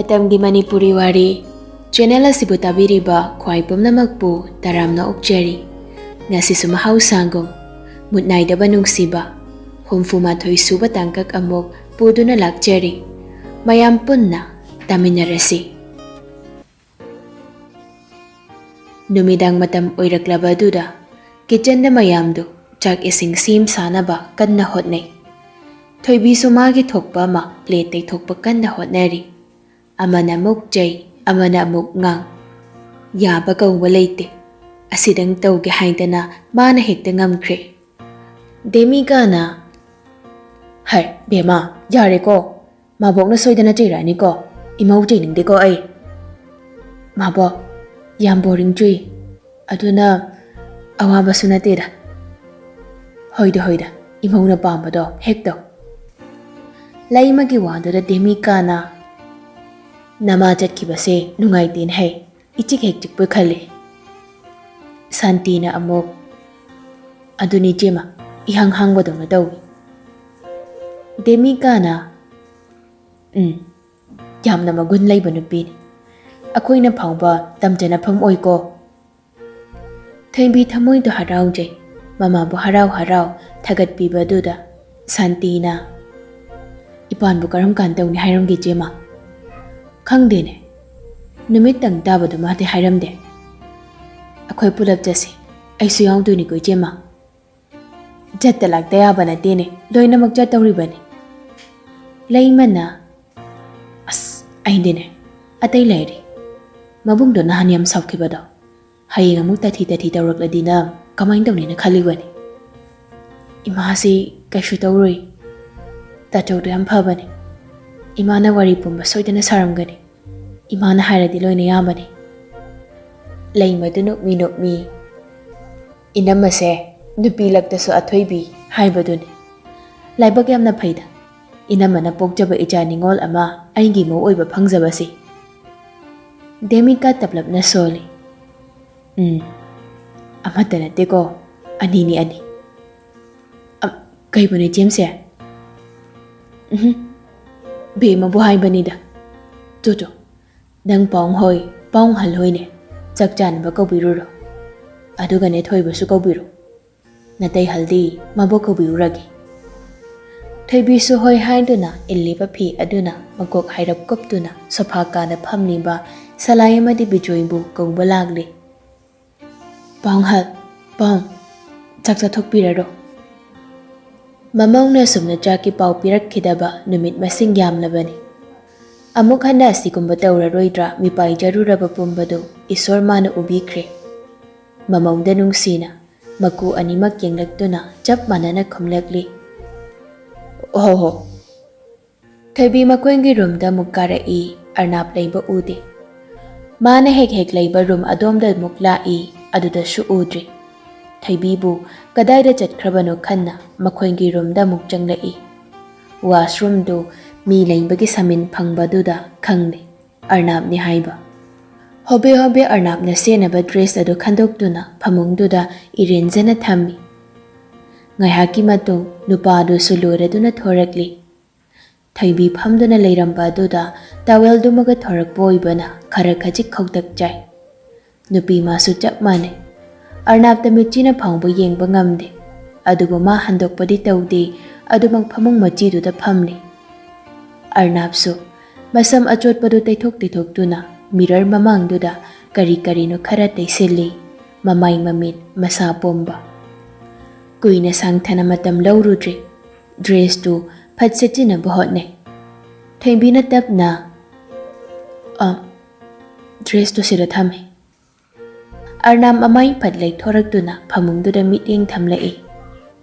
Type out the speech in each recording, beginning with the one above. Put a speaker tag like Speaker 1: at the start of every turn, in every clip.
Speaker 1: Matamgi Manipuri Wari channel asibu tabiriba khwai pumnamakpu taramna okjari ngasisu mahausangom Mutnaidaba Nungshiba Humfumathoi suba tangkak amok puduna lakjari mayam punna taminarasi. Numidang matam oiraklaba duda kitchen na mayamdu chak ising sim sanaba kanna hotnay. Thoibi sumagi thokpa ma plate thokpa kanna hotnari. Amana mukjay amana mukngang. Yaba kawwa layte. Asidang tawge haintana mana hekta ngamkre. Demi gana. Har, bema, yare ko. Mabok na soydana jayrani ko. Imaw jayningde ko ay. Mabok, yam boring jui. Aduna, awaba sunatira. Hoida, imaw na pamba do, hekto. Lay magiwado da demi gana. Nama jatkibase nungaitin hay, ichik hektik po khali. Santi na amok. Aduni jema, ihanghang wadong na daw. Demi gana. Yam na magunlay ba nupin? Ako'y napaw ba tamdyan na pamoy ko? Thaybi tamoy do haraw jay, mamabo haraw tagat piba duda. Santi na. Ipan bukaram kantaw ni hayram gi jema. Khangde ne numit tang dabadu mate hairamde akhoi pulap jase aisu yaungdu ni koi jema jatta lagta ya bana tene loina mak jatawri bani laimana as ainde ne atai lairi mabung do nahan yam sauki bado hayinga muk tathi tawrak ladina kamain dawni na khali bani imasi kaishu tawroi tatawdu yam phabani Imana wari pumba soydana saramgani. Imana hairadi loina yamani. Laimadu nukmi. Inamase nupi lagdasu athoibi haibaduni. Laibag yamna phaida. Inamana pokjaba ijani ngol ama aigi mo oiba phangjabasi. Demika taplap na soli. Amata nate ko ani. Kaibuni James ya? Bema buhay banida. Jojo, nang paong hoy, paong halhoy ne. Chakchan ba kaubiruro. Aduga ne thoy ba su kaubiro. Natay haldi mabo kaubiruragi. Thoy bisu hoy hainduna illi pa phi aduna magkok hairap koptuna sophaka na phamni ba salayama di bijoybu kauba lagli. Paong hal, paong chakcha thokpiraro. Mamang na sumna jaki pau pirak khidaba numit masing yamlabani. Amuk handa asigumba tawraroidra mipai jaruraba pumbado isor mana ubikre. Mamang da nungsina maku animak yenglagtuna chap manana khumlagli. Oho. Thaybi makwengi room da mukara I arnap layba ude. Mana hek layba room adom da mukla I aduda shu udre. Thaybibu kadayda chatkrabano khanna makhoingi roomda muk changlai. Washroom do mi laibagi samin phangbaduda khangni arnab ni haiba. Hobe arnab na senaba dress ado khandoktuna phamungduda irenjana thammi. Ngaihaki matung nupado suluraduna thorakli. Thaybi phamduna leiramba duda towel dumaga thorak boibana khara khajik khautak chai. Nupi masu chap mane. Arnab tamichina phangbo yengba ngamde. Adugo ma handokpadi tawde adumang phamung machiduda phamli. Arnab su masam achotpadu taythok tuna mirror mamangduda kari no khara taisili mamai mamit masa pomba. Kuina sangthana matam laurudre dress tu phatsetina bahotne. Thaybi na tapna dress tu sira thame. Arnam amay padlay thoraktuna phamungduda miting thamlai.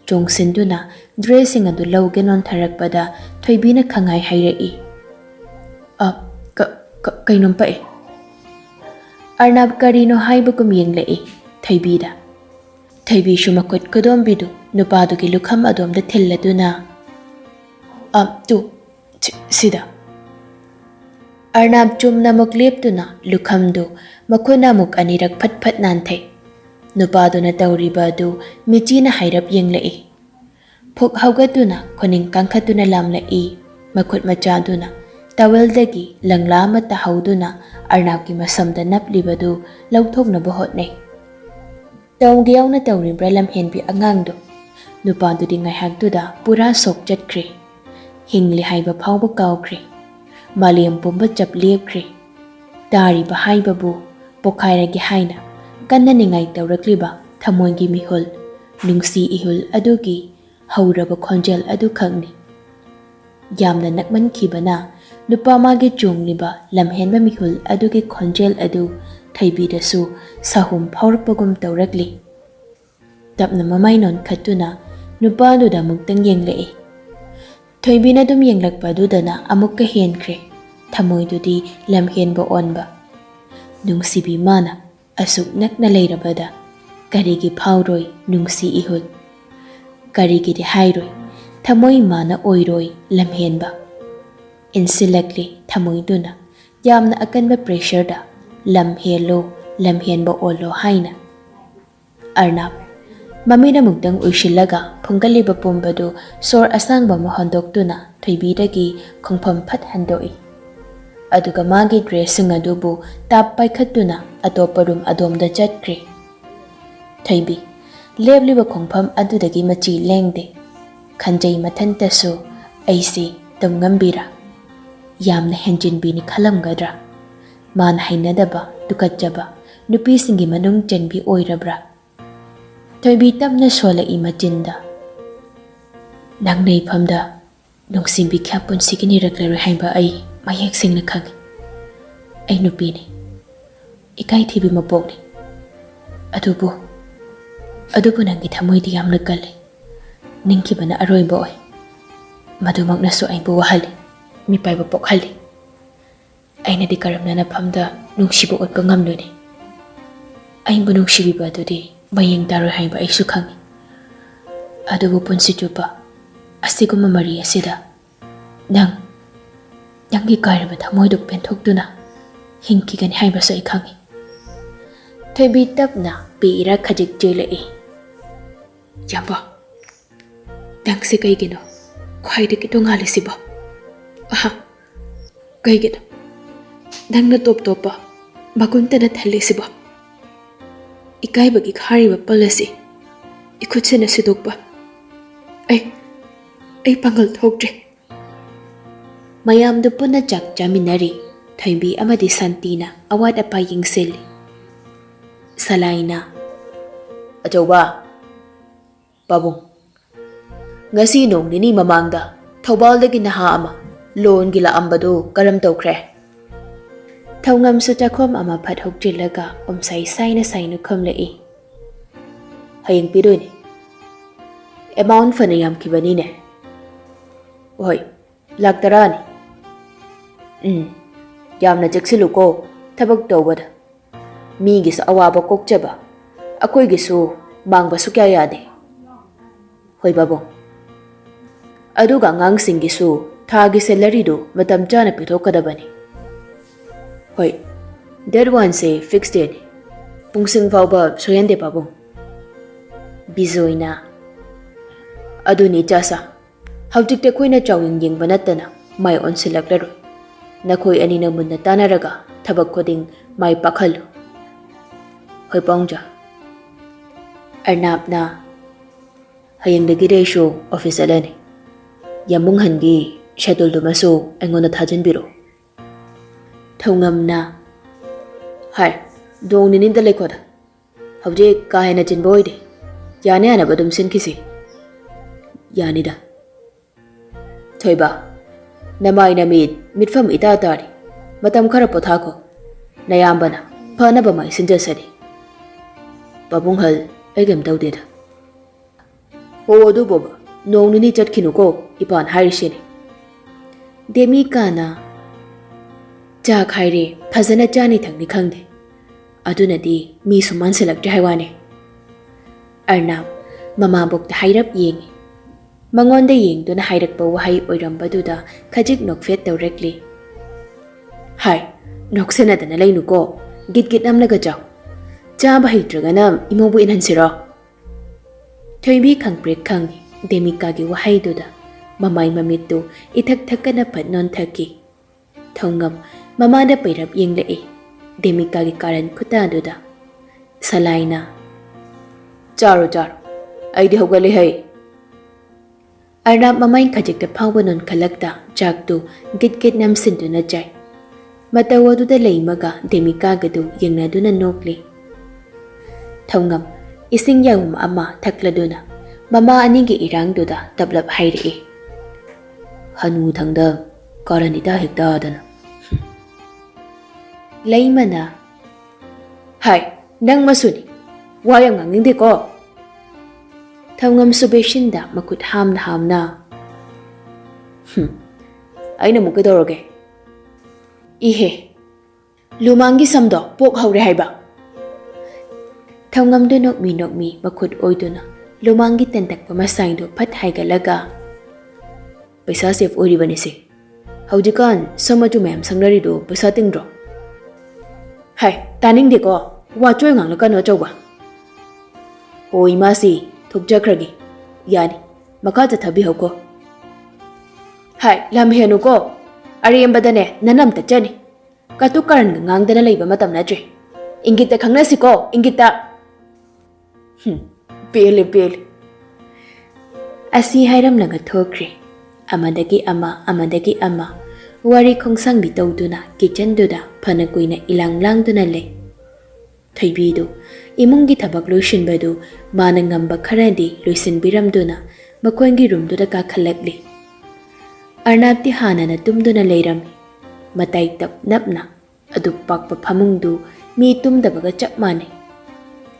Speaker 1: Jongsinduna dressing adu lawgenon tharakpada thoibi na khangay hayrai. Kainom pa eh. Arnab karino hayba kumyenglai thoibi da. Thoibi shumakot kodombidu nupado ki lukham adom da thilladuna. Sida. Arnab chumna mukliptuna lukhamdu makhuna muk anirak phat nantay. Nupado na tawriba du michina hairap yenglai. Phok haugatuna koning kangkhatuna lamlai makhut machaduna ꯇꯋꯦꯜꯗꯒꯤ ꯂꯪꯂꯥ ꯑꯃ ꯇꯥꯍꯧꯗꯨꯅ ꯑꯔꯅꯥꯞꯀꯤ ꯃꯁꯝꯗ ꯅꯞꯂꯤꯕꯗꯨ ꯂꯧꯊꯣꯛꯅꯕ ꯍꯣꯠꯅꯩ꯫ ꯇꯧꯒꯦ ꯌꯥꯎꯅ ꯇꯧꯔꯤꯕ꯭ꯔꯥ ꯂꯝꯍꯦꯟꯕꯤ ꯑꯉꯥꯡꯗꯣ? ꯅꯨꯄꯥꯗꯨꯗꯤ ꯉꯥꯏꯍꯥꯛꯇꯨꯗ ꯄꯨꯔꯥ ꯁꯣꯛ ꯆꯠꯈ꯭ꯔꯦ꯫ ꯍꯤꯡꯂꯤ ꯍꯥꯏꯕ ꯐꯥꯎꯕ ꯀꯥꯎꯈ꯭ꯔꯦ꯫ ꯃꯥꯂꯦꯝ ꯄꯨꯝꯕ ꯆꯞ ꯂꯦꯞꯈ꯭ꯔꯦ꯫ ꯇꯥꯔꯤꯕ ꯍꯥꯏꯕꯕꯨ ꯄꯣꯈꯥꯏꯔꯒꯦ ꯍꯥꯏꯅ ꯀꯟꯅ ꯅꯤꯡꯉꯥꯏ ꯇꯧꯔꯛꯂꯤꯕ ꯊꯃꯣꯏꯒꯤ ꯃꯤꯍꯨꯜ, ꯅꯨꯡꯁꯤ ꯏꯍꯨꯜ ꯑꯗꯨꯒꯤ ꯍꯧꯔꯕ ꯈꯣꯟꯖꯦꯜ ꯑꯗꯨꯈꯛꯅꯤ꯫ ꯌꯥꯝꯅ ꯅꯛꯃꯟꯈꯤꯕꯅ ꯅꯨꯄꯥ ꯃꯥꯒꯤ ꯆꯣꯡꯂꯤꯕ ꯂꯝꯍꯦꯟꯕ ꯃꯤꯍꯨꯜ ꯑꯗꯨꯒꯤ ꯈꯣꯟꯖꯦꯜ ꯑꯗꯨ ꯊꯣꯏꯕꯤꯗꯁꯨ ꯁꯥꯍꯨꯝ ꯐꯥꯎꯔꯛꯄꯒꯨꯝ ꯇꯧꯔꯛꯂꯤ꯫ ꯇꯞꯅ ꯃꯃꯥꯏ ꯅꯣꯟꯈꯠꯇꯨꯅ ꯅꯨꯄꯥꯗꯨꯗ ꯑꯃꯨꯛꯇꯪ ꯌꯦꯡꯂꯛꯏ꯫ ꯊꯣꯏꯕꯤꯅ ꯑꯗꯨꯝ ꯌꯦꯡꯂꯛꯄ ꯑꯗꯨꯗꯅ ꯑꯃꯨꯛꯀ ꯍꯦꯟꯈ꯭ꯔꯦ ꯊꯃꯣꯏꯗꯨꯗꯤ ꯂꯝꯍꯦꯟꯕ ꯑꯣꯟꯕ꯫ ꯅꯨꯡꯁꯤꯕꯤ ꯃꯥꯅ ꯑꯁꯨꯛ ꯅꯛꯅ ꯂꯩꯔꯕꯗ ꯀꯔꯤꯒꯤ ꯐꯥꯎꯔꯣꯏ ꯅꯨꯡꯁꯤ ꯏꯍꯨꯜ? ꯀꯔꯤꯒꯤꯗꯤ ꯍꯥꯏꯔꯣꯏ ꯊꯃꯣꯏ ꯃꯥꯅ ꯑꯣꯏꯔꯣꯏ ꯂꯝꯍꯦꯟꯕ? ꯏꯟꯁꯤꯜꯂꯛꯂꯤ ꯊꯃꯣꯏꯗꯨꯅ ꯌꯥꯝꯅ ꯑꯀꯟꯕ ꯄ꯭ꯔꯦꯁꯔꯗ ꯂꯝ ꯍꯦꯜꯂꯣ, ꯂꯝꯍꯦꯟꯕ ꯑꯣꯜꯂꯣ ꯍꯥꯏꯅ꯫ ꯑꯔꯅꯥꯞ ꯃꯃꯤꯠ ꯑꯃꯨꯛꯇꯪ ꯎꯏꯁꯤꯜꯂꯒ ꯐꯨꯡꯒꯠꯂꯤꯕ ꯄꯨꯝꯕꯗꯨ ꯁꯣꯔ ꯑꯁꯥꯡꯕ ꯑꯃ ꯍꯣꯟꯗꯣꯛꯇꯨꯅ ꯊꯣꯏꯕꯤꯗꯒꯤ ꯈꯣꯡꯐꯝ ꯐꯠ ꯍꯟꯗꯣꯛꯏ꯫ ꯑꯗꯨꯒ ꯃꯥꯒꯤ ꯗ꯭ꯔꯦꯁꯁꯤꯡ ꯑꯗꯨꯕꯨ ꯇꯥꯞ ꯄꯥꯏꯈꯠꯇꯨꯅ ꯑꯇꯣꯞꯄ ꯔꯨꯝ ꯑꯗꯣꯝꯗ ꯆꯠꯈ꯭ꯔꯦ꯫ ꯊꯣꯏꯕꯤ ꯂꯦꯞꯂꯤꯕ ꯈꯣꯡꯐꯝ ꯑꯗꯨꯗꯒꯤ ꯃꯆꯤ ꯂꯦꯡꯗꯦ꯫ ꯈꯟꯖꯩ ꯃꯊꯟꯇꯁꯨ ꯑꯩꯁꯤ ꯇꯨꯝꯉꯝꯕꯤꯔꯥ? ꯌꯥꯝꯅ ꯍꯦꯟꯖꯤꯟꯕꯤꯅꯤ ꯈꯜꯂꯝꯒꯗ꯭ꯔꯥ? ꯃꯥꯅ ꯍꯩꯅꯗꯕ ꯇꯨꯀꯠꯆꯕ ꯅꯨꯄꯤꯁꯤꯡꯒꯤ ꯃꯅꯨꯡ ꯆꯟꯕꯤ ꯑꯣꯏꯔꯕ꯭ꯔꯥ? ꯊꯣꯏꯕꯤ ꯇꯞꯅ ꯁꯣꯜꯂꯛꯏ ꯃꯆꯤꯟꯗ꯫ ꯅꯪꯅ ꯏꯐꯝꯗ ꯅꯨꯡꯁꯤꯕꯤ ꯀꯌꯥ ꯄꯨꯟꯁꯤꯒꯤ ꯅꯤꯔꯛꯂꯔꯣꯏ ꯍꯥꯏꯕ ꯑꯩ ꯃꯌꯦꯛ ꯁꯦꯡꯅ ꯈꯪꯏ꯫ ꯑꯩ ꯅꯨꯄꯤꯅꯤ, ꯏꯀꯥꯏ ꯊꯤꯕꯤ ꯃꯄꯣꯛꯅꯤ꯫ ꯑꯗꯨꯕꯨ ꯅꯪꯒꯤ ꯊꯃꯣꯏꯗꯤ ꯌꯥꯝꯅ ꯀꯜꯂꯤ꯫ ꯅꯤꯡꯈꯤꯕꯅ ꯑꯔꯣꯏꯕ ꯑꯣꯏ꯫ ꯃꯗꯨꯃꯛꯅꯁꯨ ꯑꯩꯕꯨ ꯋꯥꯍꯜꯂꯤ, ꯃꯤꯄꯥꯏꯕ ꯄꯣꯛꯍꯜꯂꯤ꯫ ꯑꯩꯅꯗꯤ ꯀꯔꯝꯅ ꯅꯐꯝꯗ ꯅꯨꯡꯁꯤꯕ ꯎꯠꯄ ꯉꯝꯂꯣꯏꯅꯤ? ꯑꯩꯕꯨ ꯅꯨꯡꯁꯤꯕꯤꯕ ꯑꯗꯨꯗꯤ ꯃꯌꯦꯡ ꯇꯥꯔꯣꯏ ꯍꯥꯏꯕ ꯑꯩꯁꯨ ꯈꯪꯏ꯫ ꯑꯗꯨꯕꯨ ꯄꯨꯟꯁꯤ ꯆꯨꯞꯄ ꯑꯁꯤꯒꯨꯝꯕ ꯃꯔꯤ ꯑꯁꯤꯗ ꯅꯪꯒꯤ ꯀꯥꯏꯔꯕ ꯊꯃꯣꯏꯗꯨ ꯄꯦꯟꯊꯣꯛꯇꯨꯅ ꯍꯤꯡꯈꯤꯒꯅꯤ ꯍꯥꯏꯕꯁꯨ ꯑꯩ ꯈꯪꯏ꯫ ꯊꯣꯏꯕꯤ ꯇꯞꯅ ꯄꯤꯔ ꯈꯖꯤꯛ ꯆꯦꯜꯂꯛꯏ꯫ ꯌꯥꯝꯕ, ꯅꯪꯁꯦ ꯀꯩꯒꯤꯅꯣ ꯈ꯭ꯋꯥꯏꯗꯒꯤ ꯇꯣꯉꯥꯜꯂꯤꯁꯤꯕꯣ? ꯀꯩꯒꯤꯅꯣ ꯅꯪꯅ ꯇꯣꯞ ꯇꯣꯞꯄ ꯃꯒꯨꯟꯇꯅ ꯊꯜꯂꯤꯁꯤꯕꯣ? ꯏꯀꯥꯏꯕꯒꯤ ꯈꯥꯔꯤꯕ ꯄꯜ ꯑꯁꯤ ꯏꯈꯨꯠꯁꯤꯅ ꯁꯤꯗꯣꯛꯄ ꯑꯩ ꯄꯥꯡꯒꯜ ꯊꯣꯛꯇ꯭ꯔꯦ꯫ ꯃꯌꯥꯝꯗꯨ ꯄꯨꯟꯅ ꯆꯥꯛ ꯆꯥꯃꯤꯟꯅꯔꯤ꯫ ꯊꯣꯏꯕꯤ ꯑꯃꯗꯤ ꯁꯥꯟꯇꯤꯅ ꯑꯋꯥꯠ ꯑꯄꯥ ꯌꯦꯡꯁꯤꯜꯂꯤ꯫ ꯁꯂꯥꯏꯅ ꯑꯆꯧꯕ, ꯄꯥꯕꯨꯡ, ꯉꯁꯤ ꯅꯣꯡ ꯅꯤꯅꯤ ꯃꯃꯥꯡꯗ ꯊꯧꯕꯥꯜꯗꯒꯤ ꯅꯍꯥ ꯑꯃ ꯂꯣꯟꯒꯤ ꯂꯥꯛꯑꯝꯕꯗꯨ ꯀꯔꯝ ꯇꯧꯈ꯭ꯔꯦ? ꯊꯧꯉꯝꯁꯨ ꯆꯥꯛꯈꯣꯝ ꯑꯃ ꯐꯠ ꯍꯧꯆꯤꯜꯂꯒ ꯎꯝꯁꯥꯏ ꯁꯥꯏꯅ ꯈꯨꯝꯂꯛꯏ꯫ ꯍꯌꯦꯡ ꯄꯤꯗꯣꯏꯅꯤ꯫ ꯑꯦꯃꯥꯎꯟ ꯐꯅ ꯌꯥꯝꯈꯤꯕꯅꯤꯅꯦ꯫ ꯍꯣꯏ, ꯂꯥꯛ 10ꯅꯤ꯫ ꯌꯥꯝꯅ ꯆꯦꯛꯁꯤꯜꯂꯨꯀꯣ ꯊꯕꯛ ꯇꯧꯕꯗ꯫ ꯃꯤꯒꯤꯁꯨ ꯑꯋꯥꯕ ꯀꯣꯛꯆꯕ, ꯑꯩꯈꯣꯏꯒꯤꯁꯨ ꯃꯥꯡꯕꯁꯨ ꯀꯌꯥ ꯌꯥꯗꯦ꯫ ꯍꯣꯏ ꯄꯥꯕꯨꯡ꯫ ꯑꯗꯨꯒ ꯑꯉꯥꯡꯁꯤꯡꯒꯤꯁꯨ ꯊꯥꯒꯤ ꯁꯦꯂꯔꯤꯗꯨ ꯃꯇꯝ ꯆꯥꯅ ꯄꯤꯊꯣꯛꯀꯗꯕꯅꯤ꯫ ꯍꯣꯏ, ꯗꯦꯠ 1ꯁꯦ ꯐꯤꯛꯁ ꯗꯦꯠꯅꯤ꯫ ꯄꯨꯡꯁꯤꯡ ꯐꯥꯎꯕ ꯁꯣꯏꯍꯟꯗꯦ ꯄꯥꯕꯨꯡ꯫ ꯕꯤꯖꯣꯏꯅ ꯑꯗꯨꯅꯤ ꯏꯆꯥꯁꯥ, ꯍꯧꯖꯤꯛꯇꯤ ꯑꯩꯈꯣꯏꯅ ꯆꯥꯎꯌꯦꯡ ꯌꯦꯡꯕ ꯅꯠꯇꯅ ꯃꯥꯏ ꯑꯣꯟꯁꯤꯜꯂꯛꯂꯔꯣꯏ꯫ ꯅꯈꯣꯏ ꯑꯅꯤꯅ ꯃꯨꯟꯅ ꯇꯥꯟꯅꯔꯒ ꯊꯕꯛ ꯈꯨꯗꯤꯡ ꯃꯥꯏ ꯄꯥꯛꯍꯜꯂꯨ꯫ ꯍꯣꯏ ꯄꯥꯎꯡꯖꯥ꯫ ꯑꯔꯅꯥꯞꯅ ꯍꯌꯦꯡꯗꯒꯤꯗꯤ ꯑꯩꯁꯨ ꯑꯣꯐꯤꯁ ꯆꯠꯂꯅꯤ꯫ ꯌꯥꯝꯕꯨꯡꯍꯟꯒꯤ ꯁꯦꯗꯨꯜꯗꯨꯃꯁꯨ ꯑꯩꯉꯣꯟꯗ ꯊꯥꯖꯤꯟꯕꯤꯔꯛꯑꯣ꯫ ꯊꯧꯉꯝꯅ ꯍꯥꯏ, ꯅꯣꯡ ꯅꯤꯅꯤꯗ ꯂꯩꯈꯣꯗ꯫ ꯍꯧꯖꯤꯛ ꯀꯥ ꯍꯦꯟꯅ ꯆꯤꯟꯕ ꯑꯣꯏꯗꯦ꯫ ꯌꯥꯅꯕ ꯑꯗꯨꯝ ꯁꯤꯟꯈꯤꯁꯤ꯫ ꯌꯥꯅꯤꯗ꯫ ꯊꯣꯏꯕ, ꯅꯃꯥꯏ ꯅꯃꯤꯠ ꯃꯤꯠꯐꯝ ꯏꯇꯥ ꯇꯥꯔꯤ꯫ ꯃꯇꯝ ꯈꯔ ꯄꯣꯊꯥꯈꯣ꯫ ꯅꯌꯥꯝꯕꯅ ꯐꯅꯕ ꯃꯥꯏ ꯁꯤꯟꯖꯁꯅꯤ꯫ ꯄꯥꯕꯨꯡꯍꯜ, ꯑꯩ ꯀꯩꯝ ꯇꯧꯗꯦꯗ꯫ ꯍꯣ ꯑꯗꯨꯕꯣꯕ ꯅꯣꯡ ꯅꯤꯅꯤ ꯆꯠꯈꯤꯅꯨꯀꯣ ꯏꯄꯥꯅ ꯍꯥꯏꯔꯤꯁꯤꯅꯤ꯫ ꯗꯦꯃꯤꯀꯥꯅ ꯆꯥ ꯈꯥꯏꯔꯦ ꯐꯖꯅ ꯆꯥꯅꯤ ꯊꯛꯅꯤ ꯈꯪꯗꯦ꯫ ꯑꯗꯨꯅꯗꯤ ꯃꯤꯁꯨ ꯃꯥꯟꯁꯤꯜꯂꯛꯇ꯭ꯔꯦ ꯍꯥꯏꯋꯥꯅꯤ꯫ ꯑꯔꯅꯥꯞ ꯃꯃꯥꯕꯣꯛꯇ ꯍꯥꯏꯔꯞ ꯌꯦꯡꯉꯤ꯫ ꯃꯉꯣꯟꯗ ꯌꯦꯡꯗꯨꯅ ꯍꯥꯏꯔꯛꯄ ꯋꯥꯍꯩ ꯑꯣꯏꯔꯝꯕꯗꯨꯗ ꯈꯖꯤꯛ ꯅꯣꯛꯐꯦꯠ ꯇꯧꯔꯛꯂꯤ꯫ ꯍꯥꯏ, ꯅꯣꯛꯁꯤꯟꯅꯗꯅ ꯂꯩꯅꯨꯀꯣ, ꯒꯤꯠ ꯅꯝꯂꯒ ꯆꯥꯎ꯫ ꯆꯥꯕ ꯍꯩꯇ꯭ꯔꯒꯅ ꯏꯃꯧꯕꯨ ꯏꯟꯍꯟꯁꯤꯔꯣ? ꯊꯣꯏꯕꯤ ꯈꯪꯄ꯭ꯔꯦꯛ ꯈꯪꯉꯤ ꯗꯦꯃꯤꯀꯥꯒꯤ ꯋꯥꯍꯩꯗꯨꯗ꯫ ꯃꯃꯥꯏ ꯃꯃꯤꯠꯇꯨ ꯏꯊꯛ ꯊꯛꯀꯅ ꯐꯠ ꯅꯣꯟꯊꯈꯤ꯫ Thongam mamada pairap yenglae Demika gi karan khuta duda Salaina Charo Aidi hogale hai Arnab mamay khajikta phawbanon khalakta chaktu git namsinduna chai Matawaduda leimaga Demika gadu yengnaduna nokli Thongam ising yawum ama thakladuna mama anigi irangduda tablap hairi Hanu thangda karanita hekta dana Leimana Hai nang masuni wayang nganginde ko Thongam subeshinda makut hamna Aina mukadoroge Ihe Lumangi samdo pok haure haiba Thongam do nok mi makut oiduna Lumangi tentak pamasang do pat haigalaga Paisa save ori banise Haujikan samaju mem sangnari do paisa tingro Hai taning de ko wa choy ngang la kano chawba Oi masi thukjakragi yani maka ta thabi hoko Hai lam henu ko Ariembadane nanam ta chani Katu karan ngangdana leiba matam na je Ingita khangnasi ko ingita Pele Asi hairam laga thokre Amadagi ama Wari khongsang bitawduna kitchen duda phana kuina ilang duna le Thaibidu imungi thabak loishinbadu mana ngamba kharadi loisin biramduna makwangi room duda ka khalakli Arnabti hanana tumduna leirami matai tap napna adu pakpa phamungdu mi tumdabaga chap mane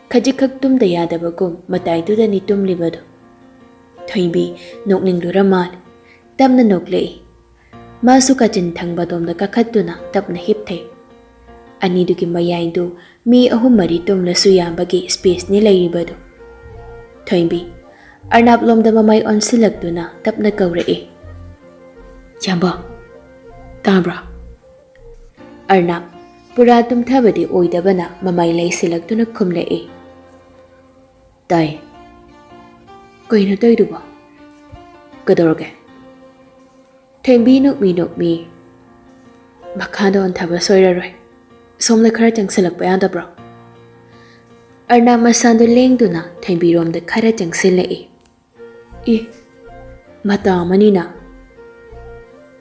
Speaker 1: khajikak tumda yadabagum matai duda ni tumlibadu Thaibi nokningluramal tamna noklei Masu kachin thangbadom da kakhatuna tapna hipthe Ani dugi mayaidu mi ahum mari tumla suyambagi space ni lairibadu Thoimbi Arnab lomda mamay onsilagduna tapna kaurae Yamba Tabra Arnab pura tumthabadi oidabana mamay laisilagduna khumlae Tai Koina toiduba Kadoroge Thembi nukmi Makhanda on thaba soiraroi Somla khara changsilak payadabro Arnab masando lengduna Thembi romda khara changsilai Mata manina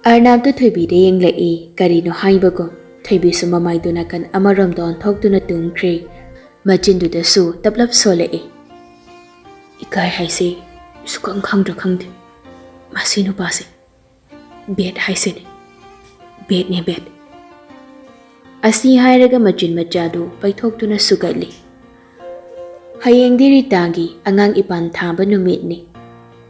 Speaker 1: Arnab to Thembi de yenglai karino haibagum Thembi sumamaiduna kan amaromda on thokduna tungkre Machinduda su tablap solai Ikai haise sukang khangde Masino pase Bed haisene Bed ne bed Asi hairaga machin machadu paithokduna sugatli Hayeng diri tagi angang ipan thamba numitni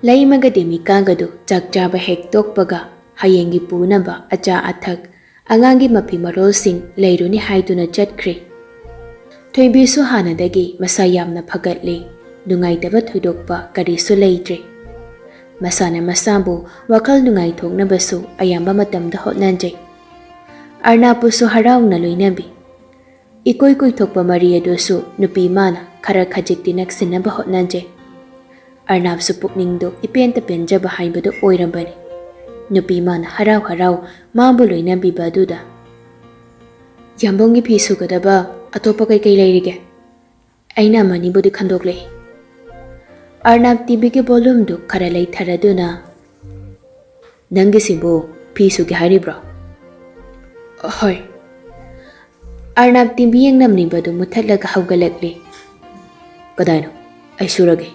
Speaker 1: Laimaga Demika gadu chakchaba hek tokpaga hayengi punaba acha athak angangi mapi marol sing leiruni haiduna chatkre Thoimbi su hanadagi masayamna phagatli nungaitaba thudokpa karisu leitre Masana masambu wakal nungai thokna basu ayamba matamda hotnanjay Arnapu su harauna loinabi Ikoi thokpa Maria dosu nupi mana khara khajikti naksinaba hotnanjay Arnab su pukningdo ipenta penjaba haibadu oirambani nupi mana harau mambu loinabi baduda Yambongi pisu gadaba atopa kai lairige Aina mani budi khandoklei Arnab TV ke volume du khara lai tharaduna Nangi simbo pisu ke haribra Hoi Arnab TV yang namni badu muthatlaga haugalakli Kadaino ai surage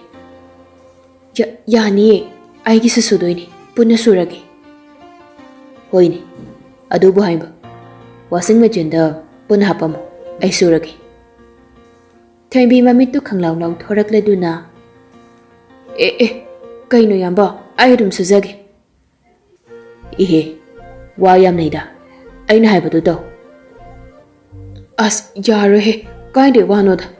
Speaker 1: Yani ai gi susudoini punna surage Hoini adubu haimba washing machine da punna hapamo ai surage Thaibi mamitu khanglaw thorakladuna Kaino yamba ayrum suzage Ihe wayam naida aina haibadu daw As yarohe kaide wanoda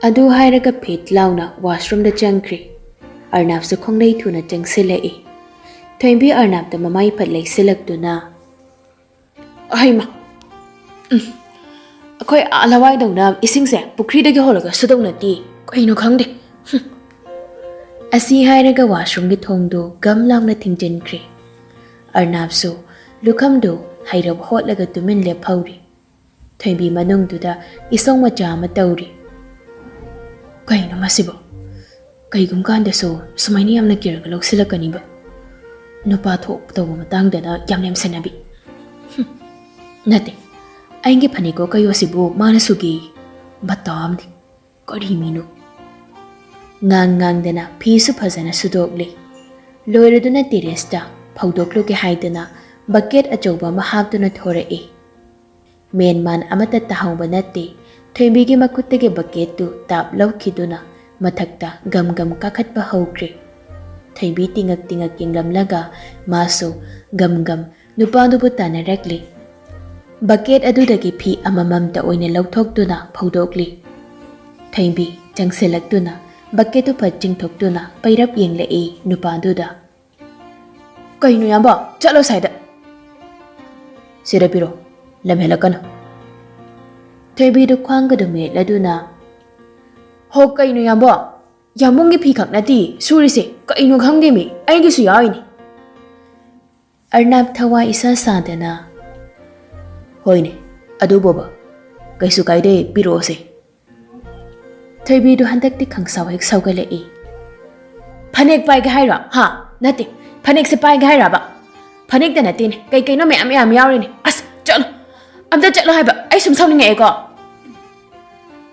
Speaker 1: Adu hairaga phet launa washroom da changkri Arnab su khonglei thuna changsilai Thoimbi Arnab da mamai phatlai silakduna Aima Akhoi alawai dongna isingse pukri dagi holaga sudongna ti kaino khangde Asi hairaga washroom gi thongdo gam launa thingjinkri Arnab su Lukamdu hairab hotlaga tumin lephauri. Thoimbi manungduda isong macha ama tauri. Kaino masibo? Kaigum kandaso sumaini yamna kiraga loksilakani ba? Nupa thok tawba matangdana yamnem senabi. Nate, ainge phaniko kayo sibu manasugi batamdi kari mino. Ngang dana pisu phazana sudokle. Loiraduna teresta phawdoklo ke haidana bucket achauba mahaptuna thorae. Men man amata tahawba nate thoimbi gi makuttage bucket tu tap lawkhiduna mathakta gam kakhatpa hawkre. Thoimbi tingak yenglamlaga maso gam nupadubu tanarakle. Bucket adudagi phi amamamta oina lawthokduna phawdokli. Thoimbi changselakduna bucket tu phaching thokduna pairap yenglei nupaduda. Kaino yamba chalo saida. Sirapiro lamhelakano. Thoimbi du khwangadu me laduna. Ho kaino yamba yamungi phi khaknati surise kaino khangge me aingi su yaini. Arnab thawa isa sadana. Hoine, adu boba, kaisu kaide pirose. Thoimbi du handak ti khangsaw hek sawgale e. Phanek pai ga haira, ha, nate, phanek se pai ga haira ba. Phanek da nate ne, kai no me am yauri ne. As, chalo. Amda chalo hai ba, ai sum saw ni nge ko.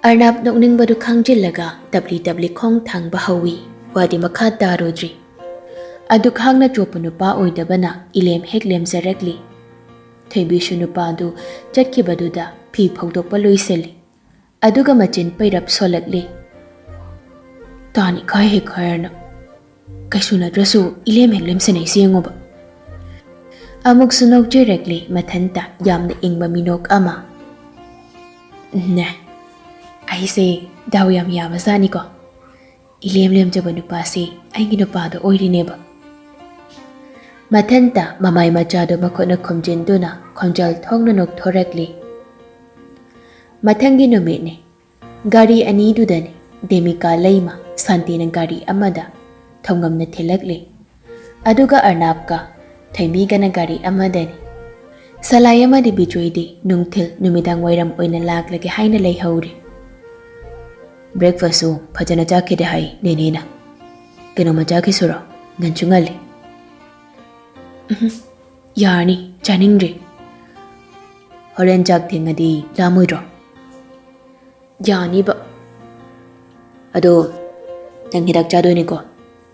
Speaker 1: Arnab nokning badu khangjillaga tabli khong thang ba hawi, wadi makha darodri. Adu khangna chopunu pa oidabana ilem hek lem zarakli. Thoimbi shunupadu chatkibaduda phi phawdokpa loiseli. Aduga machin pairap solakli. Tani khai he khairna. Kaisuna drasu ilem heglem senai siengoba. Amuk sunok jerekli mathanta yamna ingba minok ama. Ne. Aise daw yam yamazani ko. Ilem jaba nupasi aingi nupado oirineba. Mathanta mamai machado makhona khomjinduna khomjal thongna nok thorakli. Mathangi numine gari ani dudane demika leima santina gari amada thongamna thilakli. Aduga arnabka thoimbi gana gari amadani. Salayama de bijoide nungthil numidang wairam oina laklage haina leihauri. Breakfast phajana jakide hai nenena. Keno majaki sura ganchungali. Yani chaningre. Horen jak thengadi lamuidro. Yani ba. Ado nang hidak chadoi ni ko.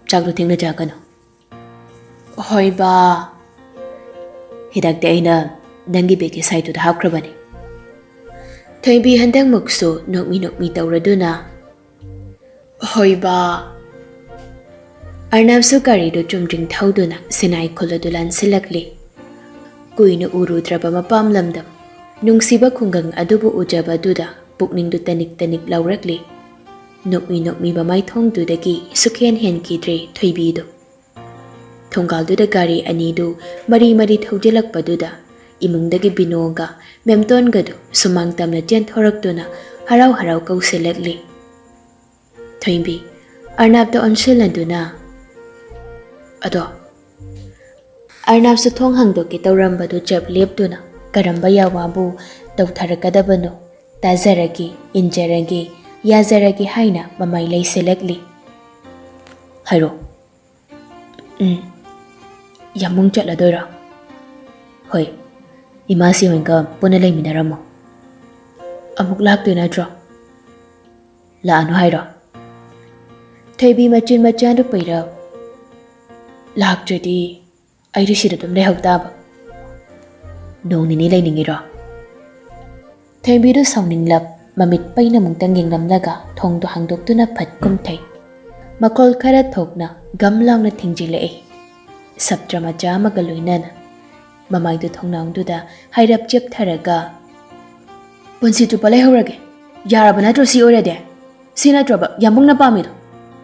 Speaker 1: Chaklu thengna jakano. Hoi ba. Hidak de aina nangi beki saitu da hapkrabani. Thoimbi handang mukso nokmi tawraduna. Hoi ba. Arnab su kari do chumdring thauduna sinai khuladulan silakli. Kuina urudraba mapam lamdam. Nungshiba khungang adubu ujaba duda pukning du tanik laurakli. Nokmi bamai thong dudagi sukhen hen kidre thoibi do. Thonggal duda gari ani du mari thaujilakpa duda imungdagi binoga memton gadu sumang tamna jen thorakduna harau kausilakli. Thoimbi Arnab da onsilanduna. Ado Arnab su thong hangdoki tawrambadu jab lepduna karamba yawabu tawtharakadabano tazaragi injaragi yazaragi haina mamai leiselakli. Hairo. Yamung chatladoira. Hoi. Imasi wenga puna leiminaramo. Amuk laktoi natro. Laanu hairo. Thoimbi machin machandu paira. Laktradi airi siradum lehautaba. Nong nini leiningira. Thoimbi du sauninglap mamit paina mungtang yenglamlaga thongdo hangdoktuna phat kumthai. Makol khara thokna gamlaungna thingjilai. Saptra macha amaga loinana. Mamai du thongnangduda hairap chep tharaga. Punsi tu palai horage. Yaraba natro si orade. Si natroba yambungna pamido.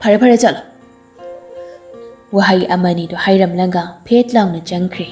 Speaker 1: Phare chala. Wahai amani do hairam langa phet launa jangkri.